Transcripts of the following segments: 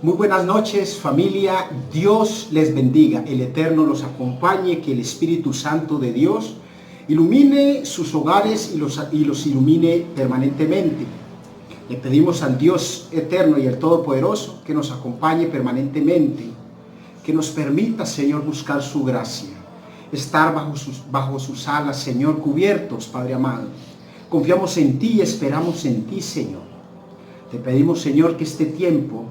Muy buenas noches, familia. Dios les bendiga, el Eterno los acompañe, que el Espíritu Santo de Dios ilumine sus hogares y los ilumine permanentemente. Le pedimos al Dios eterno y el Todopoderoso que nos acompañe permanentemente, que nos permita, Señor, buscar su gracia, estar bajo sus alas, Señor, cubiertos, Padre amado. Confiamos en ti y esperamos en ti, Señor. Te pedimos, Señor, que este tiempo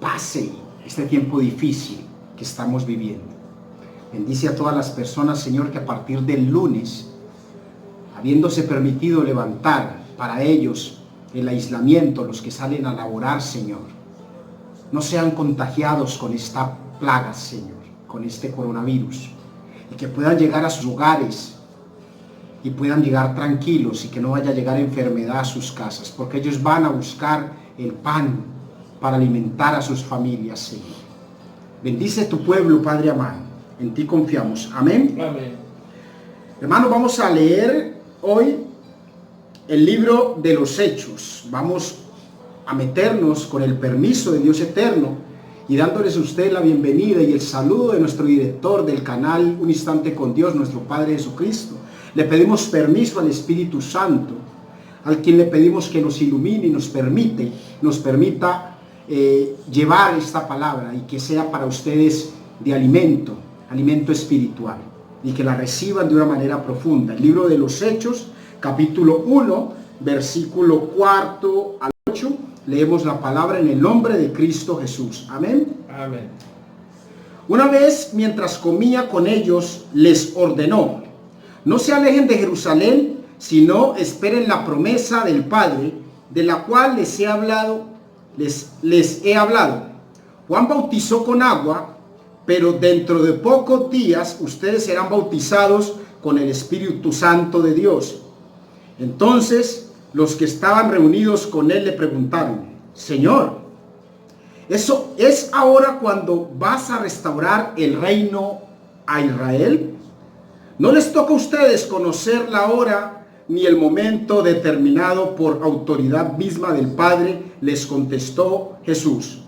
pase, este tiempo difícil que estamos viviendo. Bendice a todas las personas, Señor, que a partir del lunes, habiéndose permitido levantar para ellos el aislamiento, los que salen a laborar, Señor, no sean contagiados con esta plaga, Señor, con este coronavirus, y que puedan llegar a sus hogares y puedan llegar tranquilos y que no vaya a llegar enfermedad a sus casas, porque ellos van a buscar el pan para alimentar a sus familias, Señor. Bendice tu pueblo, Padre amado. En ti confiamos. Amén. Amén. Hermanos, vamos a leer hoy el libro de los Hechos. Vamos a meternos con el permiso de Dios eterno y dándoles a usted la bienvenida y el saludo de nuestro director del canal Un Instante con Dios, nuestro Padre Jesucristo. Le pedimos permiso al Espíritu Santo, al quien le pedimos que nos ilumine y nos permita llevar esta palabra y que sea para ustedes de alimento espiritual, y que la reciban de una manera profunda. El libro de los Hechos, capítulo 1, versículo 4 al 8, leemos la palabra en el nombre de Cristo Jesús. Amén. Amén. Una vez, mientras comía con ellos, les ordenó: no se alejen de Jerusalén, sino esperen la promesa del Padre, de la cual les he hablado. Juan bautizó con agua, pero dentro de pocos días ustedes serán bautizados con el Espíritu Santo de Dios. Entonces los que estaban reunidos con él le preguntaron: Señor, ¿eso es ahora cuando vas a restaurar el reino a Israel? No les toca a ustedes conocer la hora ni el momento determinado por autoridad misma del Padre, les contestó Jesús.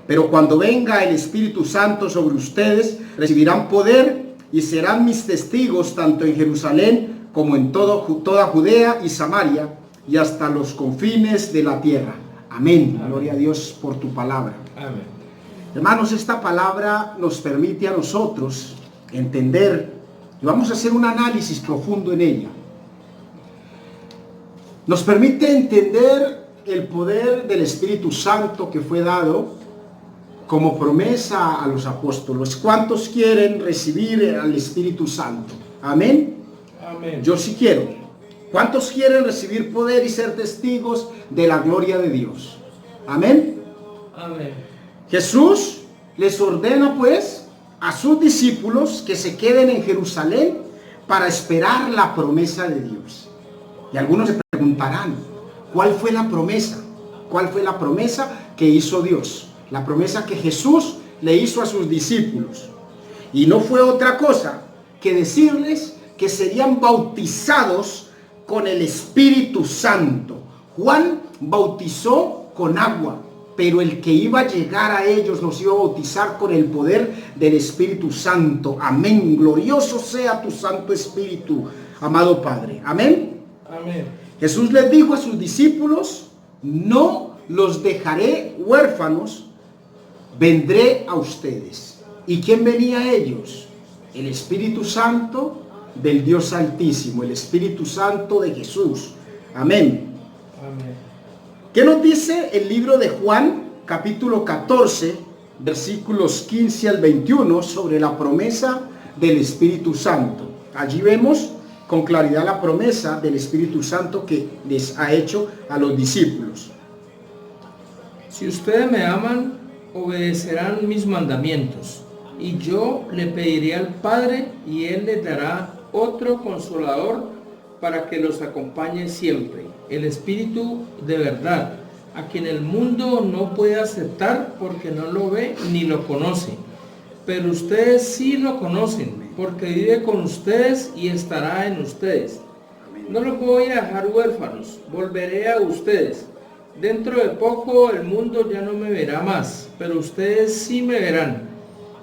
Pero cuando venga el Espíritu Santo sobre ustedes, recibirán poder y serán mis testigos tanto en Jerusalén como en toda Judea y Samaria y hasta los confines de la tierra. Amén. Amén. Gloria a Dios por tu palabra. Amén. Hermanos, esta palabra nos permite a nosotros entender, y vamos a hacer un análisis profundo en ella. Nos permite entender el poder del Espíritu Santo que fue dado como promesa a los apóstoles. ¿Cuántos quieren recibir al Espíritu Santo? Amén. Amén. Yo sí quiero. ¿Cuántos quieren recibir poder y ser testigos de la gloria de Dios? Amén. Amén. Jesús les ordena pues a sus discípulos que se queden en Jerusalén para esperar la promesa de Dios. Y algunos se preguntarán: ¿cuál fue la promesa? ¿Cuál fue la promesa que hizo Dios? La promesa que Jesús le hizo a sus discípulos. Y no fue otra cosa que decirles que serían bautizados con el Espíritu Santo. Juan bautizó con agua, pero el que iba a llegar a ellos los iba a bautizar con el poder del Espíritu Santo. Amén. Glorioso sea tu Santo Espíritu, amado Padre. Amén. Amén. Jesús les dijo a sus discípulos: no los dejaré huérfanos, vendré a ustedes. ¿Y quién venía a ellos? El Espíritu Santo del Dios Altísimo, el Espíritu Santo de Jesús. Amén. Amén. ¿Qué nos dice el libro de Juan, capítulo 14, versículos 15 al 21, sobre la promesa del Espíritu Santo? Allí vemos con claridad la promesa del Espíritu Santo que les ha hecho a los discípulos. Si ustedes me aman, obedecerán mis mandamientos, y yo le pediré al Padre, y Él les dará otro consolador para que los acompañe siempre, el Espíritu de verdad, a quien el mundo no puede aceptar porque no lo ve ni lo conoce. Pero ustedes sí lo conocen, porque vive con ustedes y estará en ustedes. No los voy a dejar huérfanos, volveré a ustedes. Dentro de poco el mundo ya no me verá más, pero ustedes sí me verán.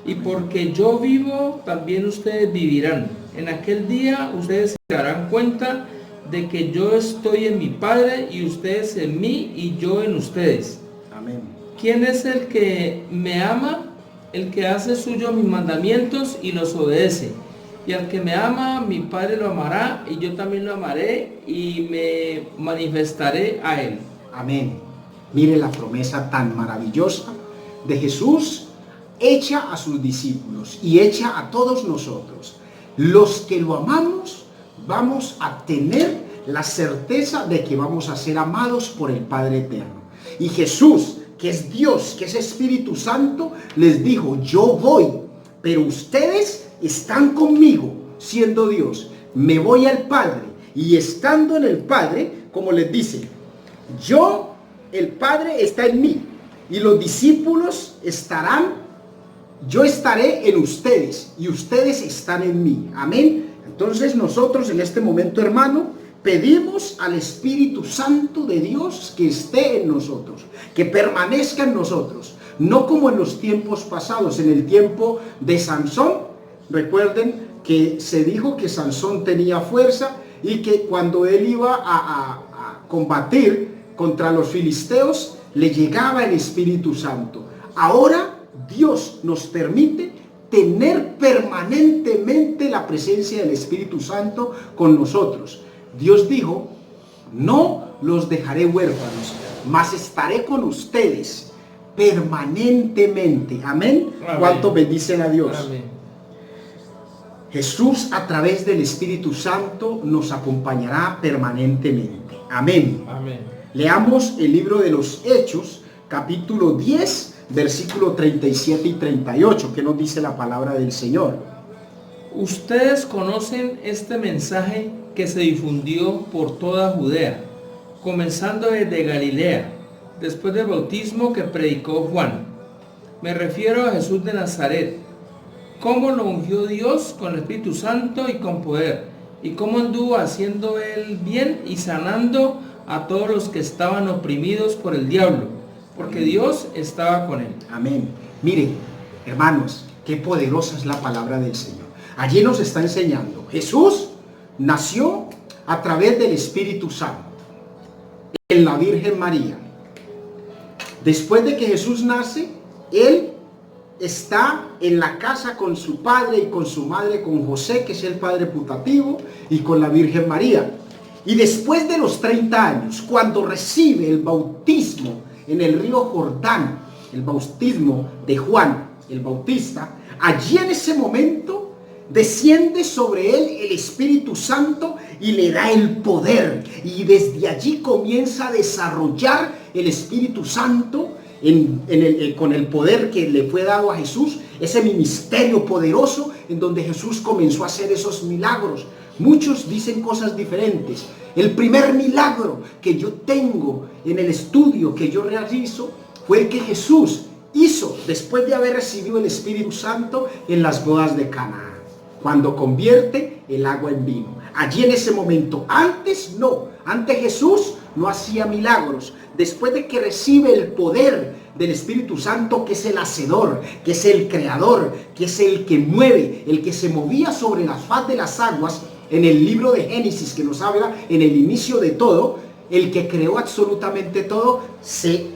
Y porque yo vivo, también ustedes vivirán. En aquel día ustedes se darán cuenta de que yo estoy en mi Padre y ustedes en mí y yo en ustedes. Amén. ¿Quién es el que me ama? El que hace suyo mis mandamientos y los obedece. Y al que me ama, mi Padre lo amará y yo también lo amaré y me manifestaré a él. Amén. Mire la promesa tan maravillosa de Jesús hecha a sus discípulos y hecha a todos nosotros. Los que lo amamos vamos a tener la certeza de que vamos a ser amados por el Padre Eterno. Y Jesús, que es Dios, que es Espíritu Santo, les dijo, yo voy, pero ustedes están conmigo, siendo Dios. Me voy al Padre, y estando en el Padre, como les dice, el Padre está en mí, y los discípulos yo estaré en ustedes, y ustedes están en mí. Amén. Entonces nosotros en este momento, hermano, pedimos al Espíritu Santo de Dios que esté en nosotros, que permanezca en nosotros, no como en los tiempos pasados. En el tiempo de Sansón, recuerden que se dijo que Sansón tenía fuerza y que cuando él iba a combatir contra los filisteos, le llegaba el Espíritu Santo. Ahora Dios nos permite tener permanentemente la presencia del Espíritu Santo con nosotros. Dios dijo, no los dejaré huérfanos, mas estaré con ustedes permanentemente. Amén. Amén. ¿Cuántos bendicen a Dios? Amén. Jesús a través del Espíritu Santo nos acompañará permanentemente. Amén. Amén. Leamos el libro de los Hechos, capítulo 10, versículo 37 y 38, que nos dice la palabra del Señor. Ustedes conocen este mensaje que se difundió por toda Judea, comenzando desde Galilea, después del bautismo que predicó Juan. Me refiero a Jesús de Nazaret, cómo lo ungió Dios con el Espíritu Santo y con poder, y cómo anduvo haciendo él bien y sanando a todos los que estaban oprimidos por el diablo, porque Dios estaba con él. Amén. Miren, hermanos, qué poderosa es la palabra del Señor. Allí nos está enseñando, Jesús nació a través del Espíritu Santo en la Virgen María. Después de que Jesús nace, Él está en la casa con su padre y con su madre, con José, que es el padre putativo, y con la Virgen María. Y después de los 30 años, cuando recibe el bautismo en el río Jordán, el bautismo de Juan el Bautista, allí en ese momento desciende sobre él el Espíritu Santo y le da el poder. Y desde allí comienza a desarrollar el Espíritu Santo con el poder que le fue dado a Jesús, ese ministerio poderoso en donde Jesús comenzó a hacer esos milagros. Muchos dicen cosas diferentes. El primer milagro que yo tengo en el estudio que yo realizo fue el que Jesús hizo después de haber recibido el Espíritu Santo en las bodas de Canaán, cuando convierte el agua en vino. Allí en ese momento, antes Jesús no hacía milagros. Después de que recibe el poder del Espíritu Santo, que es el hacedor, que es el creador, que es el que mueve, el que se movía sobre la faz de las aguas, en el libro de Génesis que nos habla en el inicio de todo, el que creó absolutamente todo, se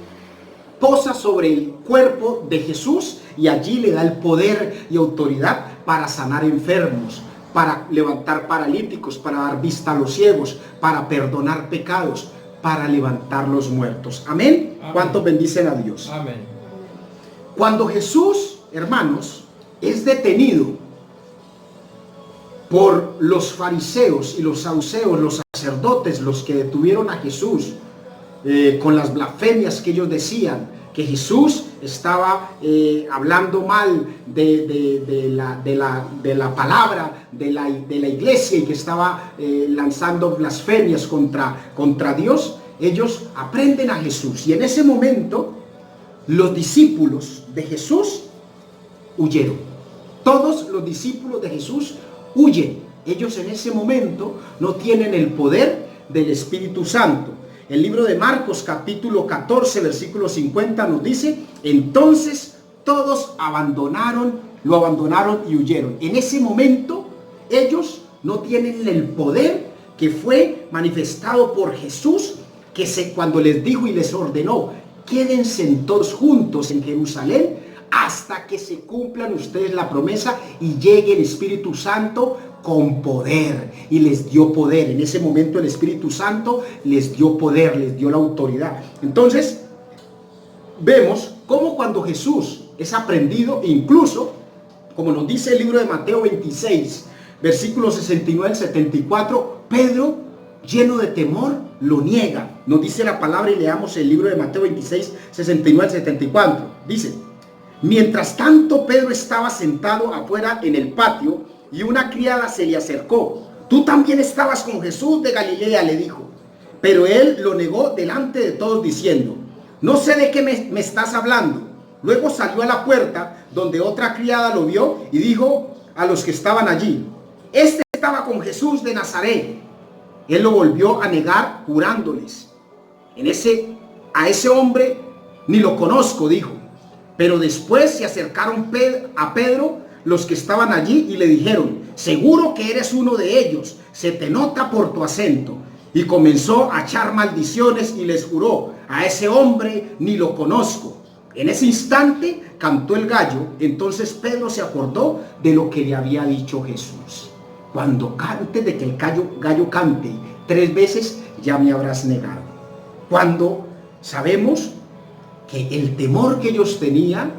posa sobre el cuerpo de Jesús y allí le da el poder y autoridad para sanar enfermos, para levantar paralíticos, para dar vista a los ciegos, para perdonar pecados, para levantar los muertos. Amén. Amén. ¿Cuántos bendicen a Dios? Amén. Cuando Jesús, hermanos, es detenido por los fariseos y los saduceos, los sacerdotes, los que detuvieron a Jesús con las blasfemias que ellos decían, que Jesús estaba hablando mal de la palabra de la iglesia y que estaba lanzando blasfemias contra Dios. Ellos aprenden a Jesús y en ese momento los discípulos de Jesús huyeron. Todos los discípulos de Jesús huyen. Ellos en ese momento no tienen el poder del Espíritu Santo. El libro de Marcos, capítulo 14, versículo 50 nos dice: entonces todos lo abandonaron y huyeron. En ese momento ellos no tienen el poder que fue manifestado por Jesús, cuando les dijo y les ordenó: quédense todos juntos en Jerusalén hasta que se cumplan ustedes la promesa y llegue el Espíritu Santo con poder. Y les dio poder. En ese momento el Espíritu Santo les dio poder, les dio la autoridad. Entonces vemos cómo cuando Jesús es aprendido, incluso como nos dice el libro de Mateo 26, versículos 69 al 74, Pedro, lleno de temor, lo niega. Nos dice la palabra, y leamos el libro de Mateo 26, 69 al 74. Dice: mientras tanto Pedro estaba sentado afuera en el patio, y una criada se le acercó. Tú también estabas con Jesús de Galilea, le dijo. Pero él lo negó delante de todos, diciendo: no sé de qué me estás hablando. Luego salió a la puerta, donde otra criada lo vio, y dijo a los que estaban allí: este estaba con Jesús de Nazaret. Él lo volvió a negar, jurándoles: a ese hombre ni lo conozco, dijo. Pero después se acercaron a Pedro los que estaban allí y le dijeron: seguro que eres uno de ellos, se te nota por tu acento. Y comenzó a echar maldiciones y les juró: a ese hombre ni lo conozco. En ese instante cantó el gallo. Entonces Pedro se acordó de lo que le había dicho Jesús: antes de que el gallo cante 3 veces, ya me habrás negado. Cuando sabemos que el temor que ellos tenían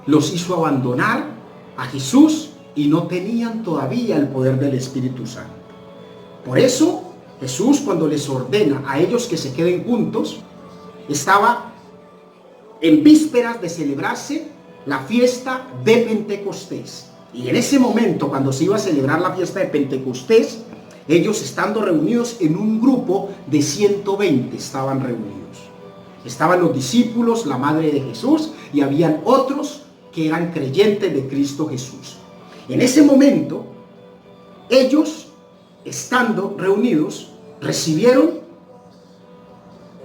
los hizo abandonar a Jesús y no tenían todavía el poder del Espíritu Santo. Por eso Jesús, cuando les ordena a ellos que se queden juntos, estaba en vísperas de celebrarse la fiesta de Pentecostés. Y en ese momento, cuando se iba a celebrar la fiesta de Pentecostés, ellos, estando reunidos en un grupo de 120, estaban reunidos. Estaban los discípulos, la madre de Jesús, y habían otros que eran creyentes de Cristo Jesús. En ese momento, ellos, estando reunidos, recibieron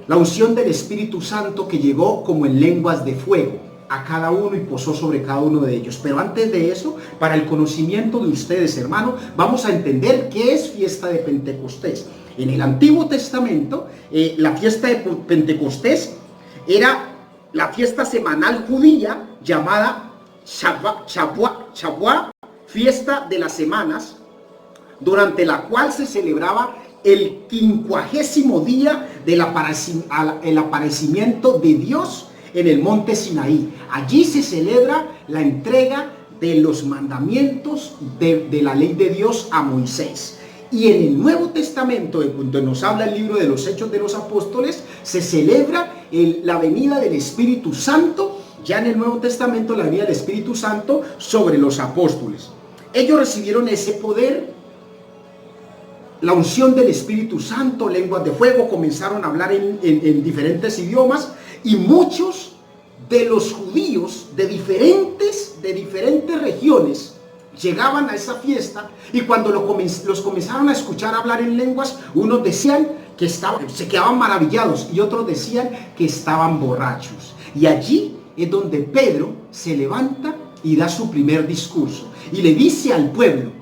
la unción del Espíritu Santo, que llegó como en lenguas de fuego a cada uno y posó sobre cada uno de ellos. Pero antes de eso, para el conocimiento de ustedes, hermanos, vamos a entender qué es fiesta de Pentecostés. En el Antiguo Testamento, la fiesta de Pentecostés era la fiesta semanal judía llamada Shavuot, fiesta de las semanas, durante la cual se celebraba el 50º día del aparecimiento de Dios en el monte Sinaí. Allí se celebra la entrega de los mandamientos de la ley de Dios a Moisés. Y en el Nuevo Testamento, donde nos habla el libro de los Hechos de los Apóstoles, se celebra la venida del Espíritu Santo. Ya en el Nuevo Testamento, la venida del Espíritu Santo sobre los apóstoles. Ellos recibieron ese poder, la unción del Espíritu Santo, lenguas de fuego, comenzaron a hablar en diferentes idiomas, y muchos de los judíos de diferentes regiones llegaban a esa fiesta, y cuando los comenzaron a escuchar hablar en lenguas, unos decían que se quedaban maravillados, y otros decían que estaban borrachos. Y allí es donde Pedro se levanta y da su primer discurso, y le dice al pueblo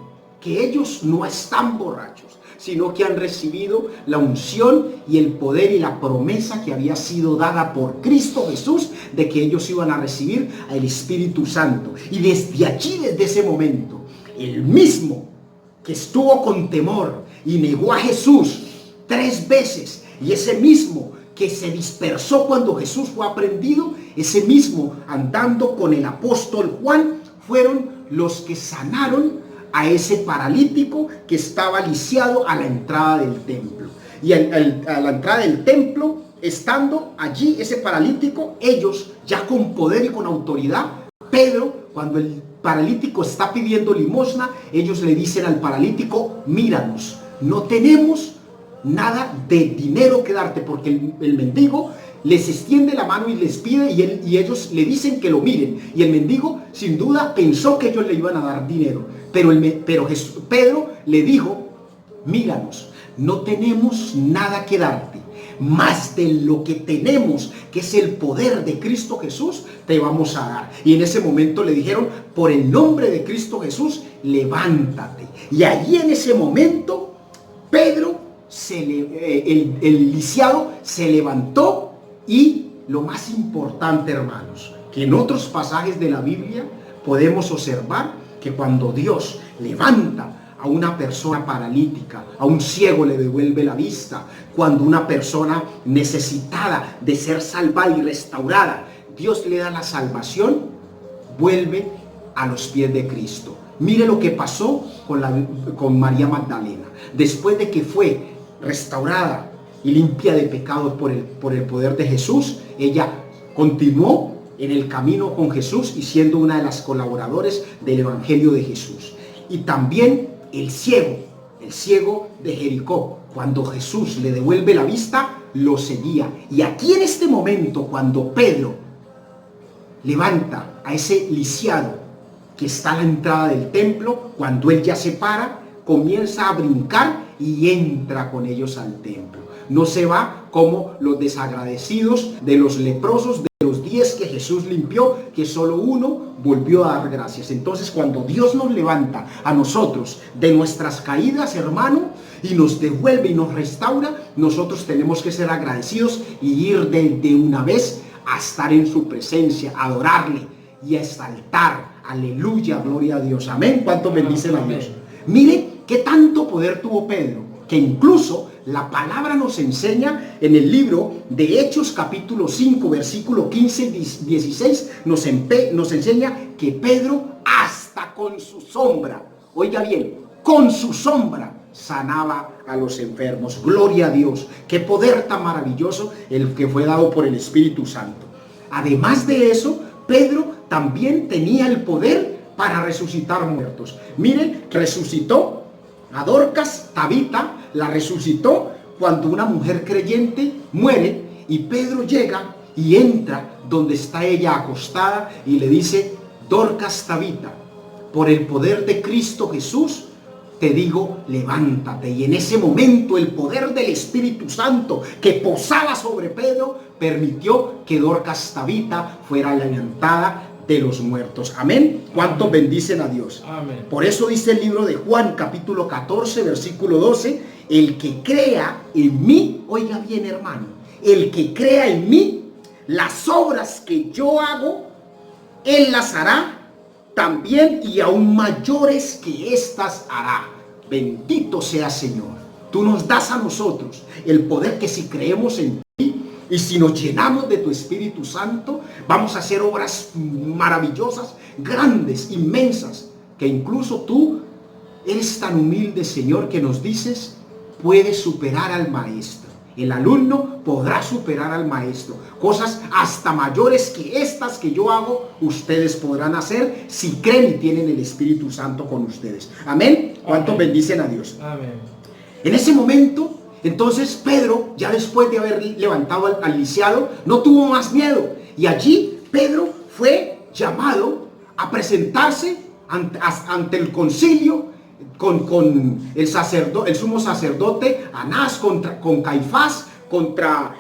que ellos no están borrachos, sino que han recibido la unción y el poder y la promesa que había sido dada por Cristo Jesús, de que ellos iban a recibir al Espíritu Santo. Y desde allí, desde ese momento, el mismo que estuvo con temor y negó a Jesús 3 veces, y ese mismo que se dispersó cuando Jesús fue aprendido, ese mismo, andando con el apóstol Juan, fueron los que sanaron a ese paralítico que estaba lisiado a la entrada del templo. Y a la entrada del templo, estando allí ese paralítico, ellos ya con poder y con autoridad, Pedro, cuando el paralítico está pidiendo limosna, ellos le dicen al paralítico: míranos, no tenemos nada de dinero que darte, porque el mendigo les extiende la mano y les pide, y ellos le dicen que lo miren, y el mendigo sin duda pensó que ellos le iban a dar dinero, pero Pedro le dijo: míranos, no tenemos nada que darte, más de lo que tenemos, que es el poder de Cristo Jesús, te vamos a dar. Y en ese momento le dijeron, por el nombre de Cristo Jesús, levántate. Y allí en ese momento, Pedro, el lisiado, se levantó. Y lo más importante, hermanos, que en otros pasajes de la Biblia podemos observar que cuando Dios levanta a una persona paralítica, a un ciego le devuelve la vista, cuando una persona necesitada de ser salvada y restaurada, Dios le da la salvación, vuelve a los pies de Cristo. Mire lo que pasó con María Magdalena. Después de que fue restaurada y limpia de pecado por el poder de Jesús, ella continuó en el camino con Jesús y siendo una de las colaboradores del Evangelio de Jesús. Y también el ciego de Jericó, cuando Jesús le devuelve la vista, lo seguía. Y aquí en este momento, cuando Pedro levanta a ese lisiado que está a la entrada del templo, cuando él ya se para, comienza a brincar y entra con ellos al templo. No se va como los desagradecidos de los leprosos, de los 10 que Jesús limpió, que solo uno volvió a dar gracias. Entonces, cuando Dios nos levanta a nosotros de nuestras caídas, hermano, y nos devuelve y nos restaura, nosotros tenemos que ser agradecidos y ir de una vez a estar en su presencia, a adorarle y a exaltar. Aleluya, gloria a Dios. Amén. ¿Cuántos bendicen a Dios? Miren qué tanto poder tuvo Pedro, que incluso la palabra nos enseña en el libro de Hechos capítulo 5 versículo 15 y 16 nos enseña que Pedro hasta con su sombra, oiga bien, con su sombra sanaba a los enfermos. Gloria a Dios, qué poder tan maravilloso el que fue dado por el Espíritu Santo. Además de eso, Pedro también tenía el poder para resucitar muertos. Miren, resucitó a Dorcas, Tabita, la resucitó cuando una mujer creyente muere y Pedro llega y entra donde está ella acostada y le dice, Dorcas, Tabita, por el poder de Cristo Jesús, te digo, levántate. Y en ese momento el poder del Espíritu Santo que posaba sobre Pedro permitió que Dorcas, Tabita, fuera levantada de los muertos. Amén. ¿Cuántos bendicen a Dios? Amén. Por eso dice el libro de Juan, capítulo 14, versículo 12, el que crea en mí, oiga bien, hermano, el que crea en mí, las obras que yo hago, él las hará también y aún mayores que estas hará. Bendito sea Señor. Tú nos das a nosotros el poder que si creemos en ti y si nos llenamos de tu Espíritu Santo, vamos a hacer obras maravillosas, grandes, inmensas, que incluso tú eres tan humilde, Señor, que nos dices, puedes superar al maestro. El alumno podrá superar al maestro. Cosas hasta mayores que estas que yo hago, ustedes podrán hacer si creen y tienen el Espíritu Santo con ustedes. Amén. ¿Cuántos bendicen a Dios? Amén. En ese momento, entonces Pedro, ya después de haber levantado al lisiado, no tuvo más miedo. Y allí Pedro fue llamado a presentarse ante el concilio con el sumo sacerdote Anás, con Caifás, contra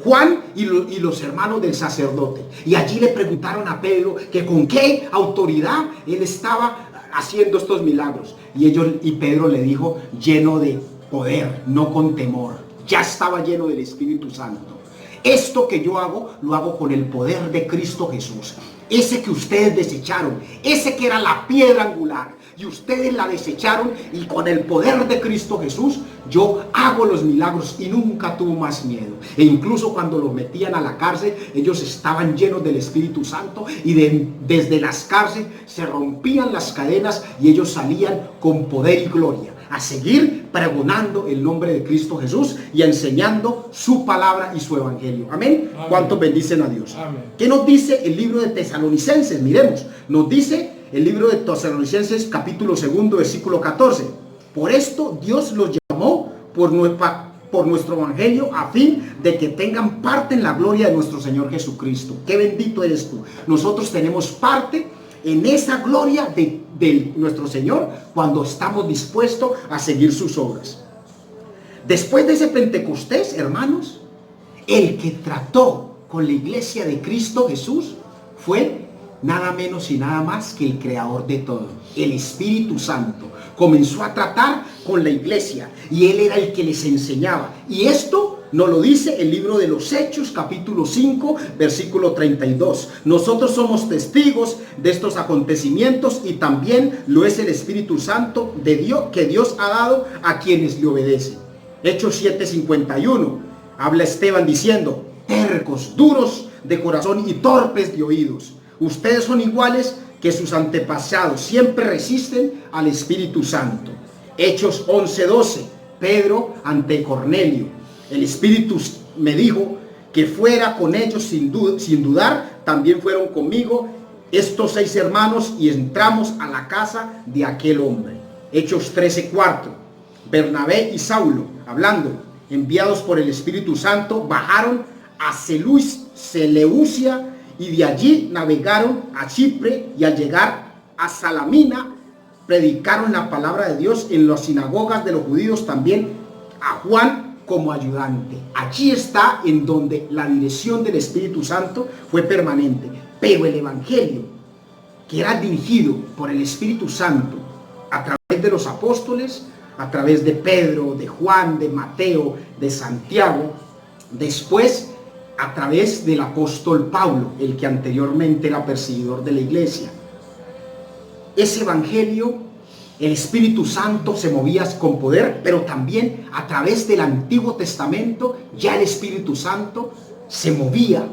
Juan y los hermanos del sacerdote. Y allí le preguntaron a Pedro que con qué autoridad él estaba haciendo estos milagros. Y Pedro le dijo, lleno de poder, no con temor. Ya estaba lleno del Espíritu Santo. Esto que yo hago, lo hago con el poder de Cristo Jesús. Ese que ustedes desecharon, ese que era la piedra angular, y ustedes la desecharon, y con el poder de Cristo Jesús, yo hago los milagros y nunca tuvo más miedo. E incluso cuando los metían a la cárcel, ellos estaban llenos del Espíritu Santo y desde las cárceles se rompían las cadenas y ellos salían con poder y gloria a seguir pregonando el nombre de Cristo Jesús y enseñando su palabra y su evangelio. Amén. Amén. ¿Cuántos bendicen a Dios? Amén. ¿Qué nos dice el libro de Tesalonicenses? Miremos, nos dice el libro de Tesalonicenses capítulo 2 versículo 14. Por esto Dios los llamó por nuestro evangelio a fin de que tengan parte en la gloria de nuestro Señor Jesucristo. Qué bendito eres tú. Nosotros tenemos parte en esa gloria de nuestro Señor cuando estamos dispuestos a seguir sus obras. Después de ese Pentecostés, hermanos, el que trató con la iglesia de Cristo Jesús fue nada menos y nada más que el creador de todo, el Espíritu Santo. Comenzó a tratar con la iglesia y él era el que les enseñaba. Y esto nos lo dice el libro de los Hechos, capítulo 5, versículo 32. Nosotros somos testigos de estos acontecimientos y también lo es el Espíritu Santo de Dios que Dios ha dado a quienes le obedecen. Hechos 7:51. Habla Esteban diciendo: tercos, duros de corazón y torpes de oídos. Ustedes son iguales que sus antepasados, siempre resisten al Espíritu Santo. Hechos 11:12. Pedro ante Cornelio: el Espíritu me dijo que fuera con ellos sin dudar, también fueron conmigo estos 6 hermanos y entramos a la casa de aquel hombre. Hechos 13:4. Bernabé y Saulo, hablando, enviados por el Espíritu Santo, bajaron a Seleucia y de allí navegaron a Chipre, y al llegar a Salamina predicaron la palabra de Dios en las sinagogas de los judíos, también a Juan como ayudante. Allí está en donde la dirección del Espíritu Santo fue permanente. Pero el evangelio, que era dirigido por el Espíritu Santo a través de los apóstoles, a través de Pedro, de Juan, de Mateo, de Santiago, después a través del apóstol Pablo, el que anteriormente era perseguidor de la iglesia. Ese evangelio, el Espíritu Santo se movía con poder, pero también a través del Antiguo Testamento ya el Espíritu Santo se movía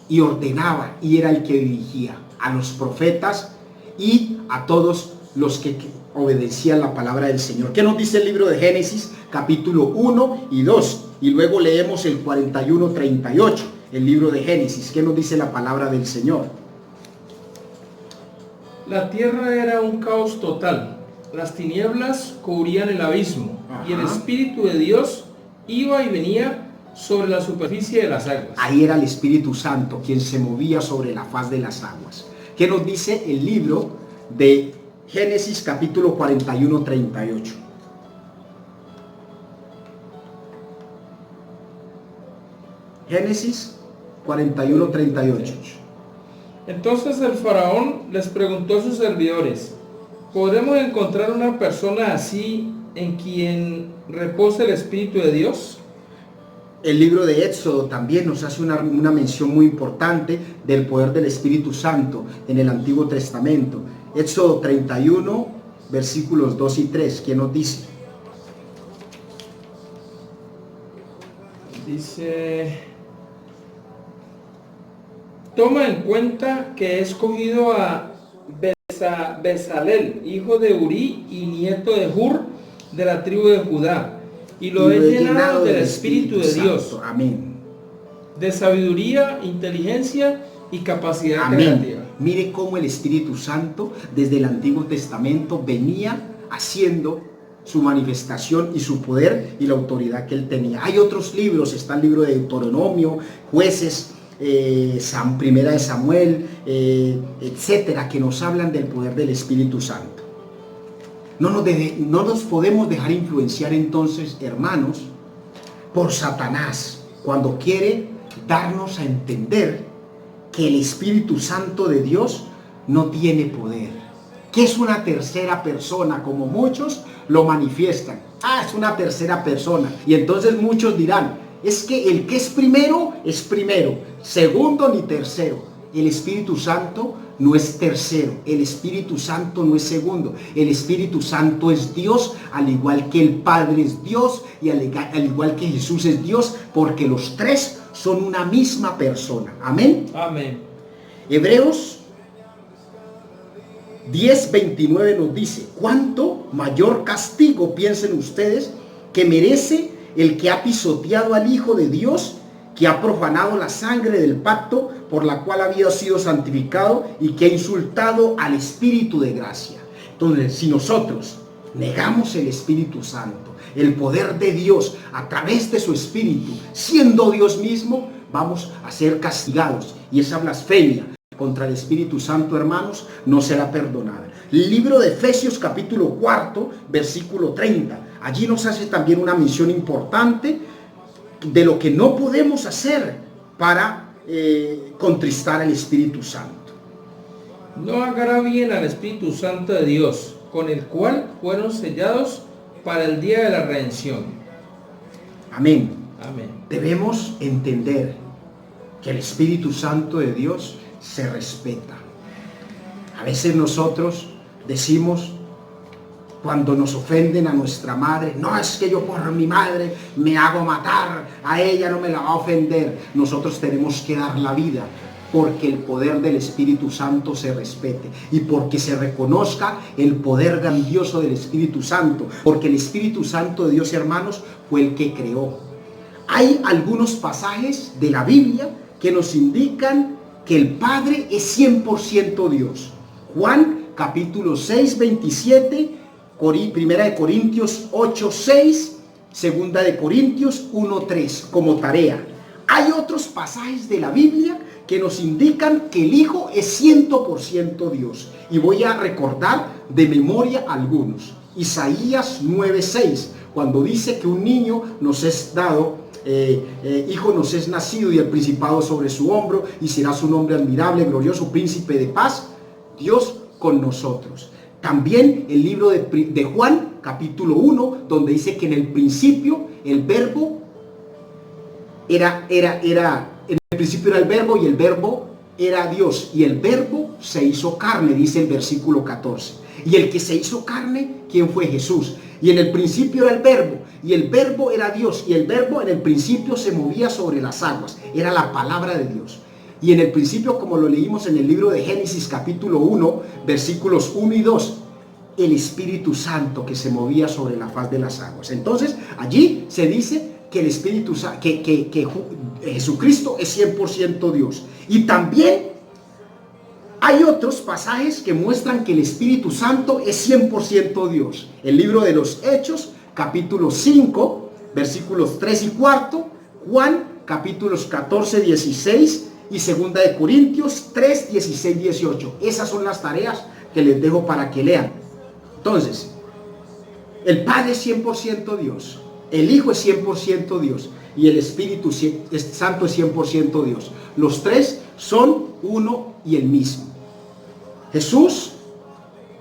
y ordenaba, y era el que dirigía a los profetas y a todos los que obedecían la palabra del Señor. ¿Qué nos dice el libro de Génesis, capítulo 1 y 2? Y luego leemos el 41-38, el libro de Génesis. ¿Qué nos dice la palabra del Señor? La tierra era un caos total. Las tinieblas cubrían el abismo. Ajá. Y el Espíritu de Dios iba y venía sobre la superficie de las aguas. Ahí era el Espíritu Santo quien se movía sobre la faz de las aguas. ¿Qué nos dice el libro de Génesis, capítulo 41-38? Génesis 41-38. Entonces el faraón les preguntó a sus servidores: ¿podremos encontrar una persona así en quien repose el Espíritu de Dios? El libro de Éxodo también nos hace una mención muy importante del poder del Espíritu Santo en el Antiguo Testamento. Éxodo 31, versículos 2 y 3. ¿Quién nos dice? Dice: toma en cuenta que he escogido a Bezalel, hijo de Uri y nieto de Hur, de la tribu de Judá, y lo he llenado del Espíritu de Dios. Amén. De sabiduría, inteligencia y capacidad creativa. Mire cómo el Espíritu Santo desde el Antiguo Testamento venía haciendo su manifestación y su poder y la autoridad que él tenía. Hay otros libros, está el libro de Deuteronomio, Jueces, Primera de Samuel, etcétera, que nos hablan del poder del Espíritu Santo. No nos podemos dejar influenciar entonces, hermanos, por Satanás, cuando quiere darnos a entender que el Espíritu Santo de Dios no tiene poder, que es una tercera persona, como muchos lo manifiestan. Es una tercera persona, y entonces muchos dirán: es que el que es primero, segundo ni tercero. El Espíritu Santo no es tercero, el Espíritu Santo no es segundo, el Espíritu Santo es Dios, al igual que el Padre es Dios y al igual que Jesús es Dios, porque los tres son una misma persona. Amén. Amén. Hebreos 10:29 nos dice: ¿cuánto mayor castigo piensen ustedes que merece el que ha pisoteado al Hijo de Dios, que ha profanado la sangre del pacto por la cual había sido santificado y que ha insultado al Espíritu de gracia? Entonces, si nosotros negamos el Espíritu Santo, el poder de Dios a través de su Espíritu, siendo Dios mismo, vamos a ser castigados, y esa blasfemia contra el Espíritu Santo, hermanos, no será perdonada. El libro de Efesios, capítulo 4, versículo 30, allí nos hace también una mención importante de lo que no podemos hacer para contristar al Espíritu Santo. No agravien al Espíritu Santo de Dios, con el cual fueron sellados para el día de la redención. Amén. Amén. Debemos entender que el Espíritu Santo de Dios se respeta. A veces nosotros decimos, cuando nos ofenden a nuestra madre, no, es que yo por mi madre me hago matar, a ella no me la va a ofender. Nosotros tenemos que dar la vida porque el poder del Espíritu Santo se respete y porque se reconozca el poder grandioso del Espíritu Santo, porque el Espíritu Santo de Dios, hermanos, fue el que creó. Hay algunos pasajes de la Biblia que nos indican que el Padre es 100% Dios. Juan capítulo 6, 27, Primera de Corintios 8, 6, Segunda de Corintios 1, 3, como tarea. Hay otros pasajes de la Biblia que nos indican que el Hijo es 100% Dios. Y voy a recordar de memoria algunos. Isaías 9, 6, cuando dice que un niño nos es dado, hijo nos es nacido y el principado sobre su hombro, y será su nombre admirable, glorioso, príncipe de paz, Dios con nosotros. También el libro de Juan, capítulo 1, donde dice que en el principio el verbo en el principio era el verbo y el verbo era Dios y el verbo se hizo carne, dice el versículo 14. Y el que se hizo carne, ¿quién fue? Jesús. Y en el principio era el verbo y el verbo era Dios y el verbo en el principio se movía sobre las aguas, era la palabra de Dios. Y en el principio, como lo leímos en el libro de Génesis capítulo 1, versículos 1 y 2, el Espíritu Santo que se movía sobre la faz de las aguas. Entonces, allí se dice que el Espíritu que Jesucristo es 100% Dios. Y también hay otros pasajes que muestran que el Espíritu Santo es 100% Dios. El libro de los Hechos, capítulo 5, versículos 3 y 4, Juan, capítulos 14, 16, y Segunda de Corintios 3, 16, 18. Esas son las tareas que les dejo para que lean. Entonces, el Padre es 100% Dios, el Hijo es 100% Dios y el Espíritu Santo es 100% Dios. Los tres son uno y el mismo. Jesús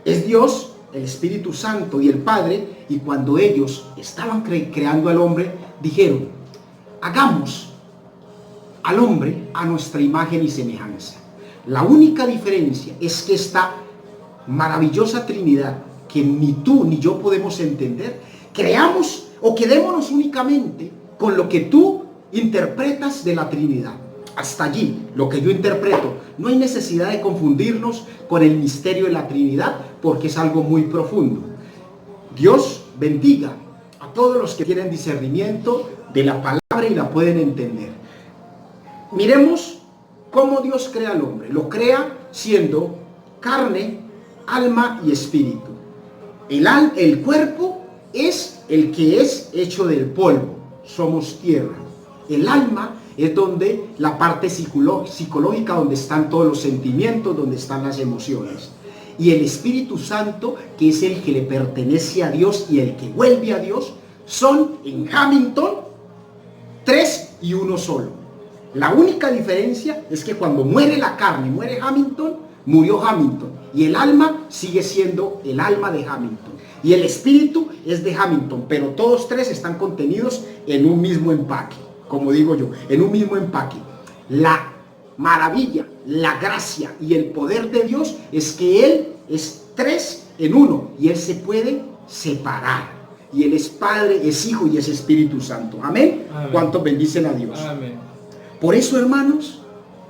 es Dios, el Espíritu Santo y el Padre, y cuando ellos estaban creando al hombre, dijeron, hagamos al hombre a nuestra imagen y semejanza. La única diferencia es que esta maravillosa Trinidad, que ni tú ni yo podemos entender, creamos o quedémonos únicamente con lo que tú interpretas de la Trinidad. Hasta allí, lo que yo interpreto. No hay necesidad de confundirnos con el misterio de la Trinidad, porque es algo muy profundo. Dios bendiga a todos los que tienen discernimiento de la palabra y la pueden entender. Miremos cómo Dios crea al hombre. Lo crea siendo carne, alma y espíritu. El cuerpo es el que es hecho del polvo. Somos tierra. El alma es donde la parte psicológica, donde están todos los sentimientos, donde están las emociones. Y el Espíritu Santo, que es el que le pertenece a Dios y el que vuelve a Dios, son en Hamilton 3 y uno solo. La única diferencia es que cuando muere la carne, muere Hamilton, murió Hamilton. Y el alma sigue siendo el alma de Hamilton. Y el espíritu es de Hamilton, pero todos tres están contenidos en un mismo empaque. Como digo yo, en un mismo empaque. La maravilla, la gracia y el poder de Dios es que Él es tres en uno y Él se puede separar. Y Él es Padre, es Hijo y es Espíritu Santo. Amén. Amén. ¿Cuántos bendicen a Dios? Amén. Por eso, hermanos,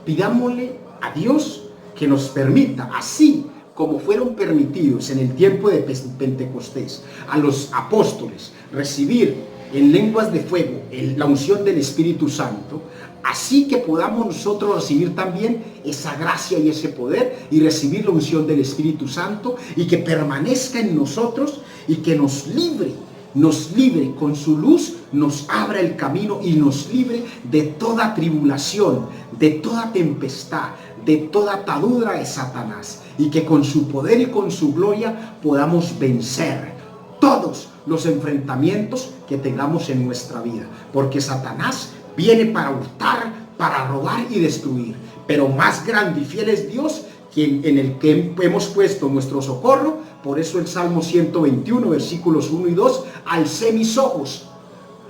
pidámosle a Dios que nos permita, así como fueron permitidos en el tiempo de Pentecostés a los apóstoles recibir en lenguas de fuego la unción del Espíritu Santo, así que podamos nosotros recibir también esa gracia y ese poder y recibir la unción del Espíritu Santo y que permanezca en nosotros y que nos libre con su luz, nos abra el camino y nos libre de toda tribulación, de toda tempestad, de toda atadura de Satanás, y que con su poder y con su gloria podamos vencer todo todos los enfrentamientos que tengamos en nuestra vida, porque Satanás viene para hurtar, para robar y destruir, pero más grande y fiel es Dios, en el que hemos puesto nuestro socorro. Por eso el Salmo 121, versículos 1 y 2, alcé mis ojos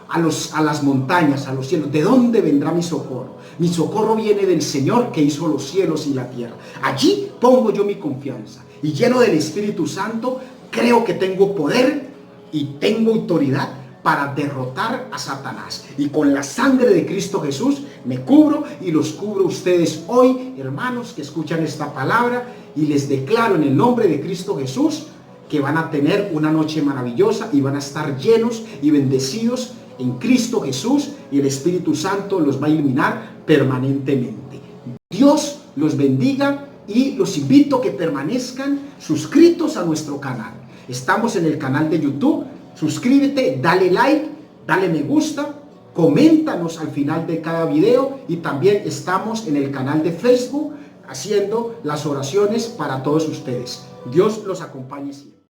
a las montañas, a los cielos. ¿De dónde vendrá mi socorro? Mi socorro viene del Señor que hizo los cielos y la tierra. Allí pongo yo mi confianza, y lleno del Espíritu Santo, creo que tengo poder y tengo autoridad para derrotar a Satanás. Y con la sangre de Cristo Jesús me cubro y los cubro ustedes hoy, hermanos, que escuchan esta palabra, y les declaro en el nombre de Cristo Jesús que van a tener una noche maravillosa y van a estar llenos y bendecidos en Cristo Jesús, y el Espíritu Santo los va a iluminar permanentemente. Dios los bendiga y los invito a que permanezcan suscritos a nuestro canal. Estamos en el canal de YouTube. Suscríbete, dale like, dale me gusta, coméntanos al final de cada video, y también estamos en el canal de Facebook haciendo las oraciones para todos ustedes. Dios los acompañe siempre.